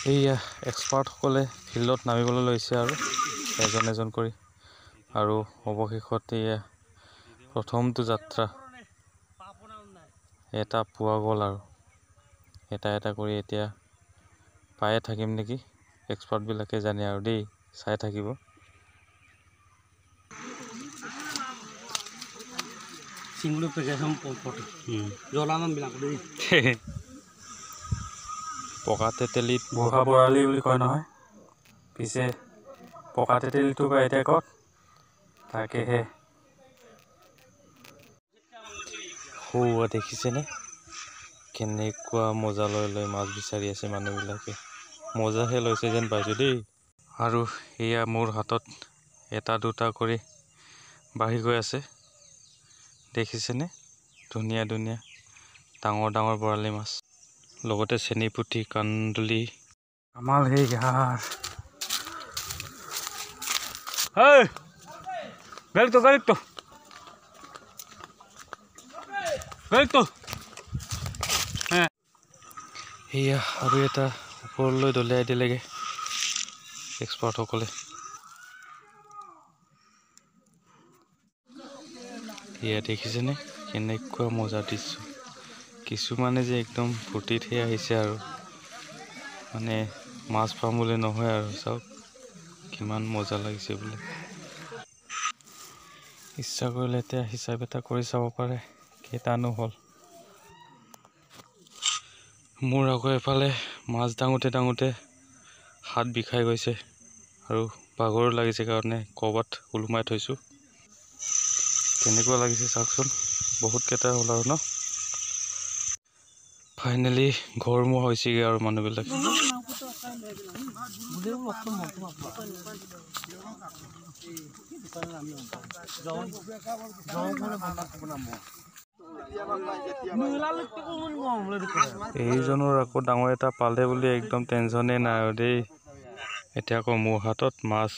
এইয়া এক্সপাৰ্টসকলে ফিল্ডত নামিবলৈ লৈছে আৰু এজন এজন কৰি আৰু অৱশেষত এয়া প্ৰথমটো যাত্ৰা এটা পোৱা গ'ল আৰু এটা এটা কৰি এতিয়া পায়ে থাকিম নেকি এক্সপাৰ্টবিলাকে জানে আৰু দেই চাই থাকিব সিংগুলো পেকেশন ফটো জলানাম বিলাক দেই পকা তেতেলীত বুঢ়া বৰালি বুলি কয় নহয় পিছে পকা তেতেলীটো বা এতিয়া ক'ত তাকেহে সৌৱা দেখিছেনে কেনেকুৱা মজা লৈ লৈ মাছ বিচাৰি আছে মানুহবিলাকে মজাহে লৈছে যেন পাইছোঁ দেই আৰু এয়া মোৰ হাতত এটা দুটা কৰি বাঢ়ি গৈ আছে দেখিছেনে ধুনীয়া ধুনীয়া ডাঙৰ ডাঙৰ বৰালি মাছ লগতে চেনি পুঠি কান্দুলি কামাল হে यार hey বেলটো এয়া আৰু এটা ওপৰলৈ দলিয়াই দিলেগে এক্সপাৰ্টসকলে এয়া দেখিছেনে কেনেকুৱা মজা দৃশ্য কিছুমানে যে একদম ফূৰ্তিতহে আহিছে আৰু মানে মাছ পাম বুলি নহয় আৰু চাওক কিমান মজা লাগিছে বোলে ইচ্ছা কৰিলে এতিয়া হিচাপ এটা কৰি চাব পাৰে কেইটানো হ'ল মোৰ আকৌ এফালে মাছ ডাঙোতে হাত বিষাই গৈছে আৰু ভাগৰো লাগিছে কাৰণে ক'ৰবাত ওলোমাই থৈছোঁ কেনেকুৱা লাগিছে চাওকচোন বহুত কেইটা হ'ল আৰু ন ফাইনেলি ঘৰমুৱা হৈছেগৈ আৰু মানুহবিলাক এইজনৰ আকৌ ডাঙৰ এটা পালে বুলি একদম টেনশ্যনে নাই আৰু দেই এতিয়া আকৌ মোৰ হাতত মাছ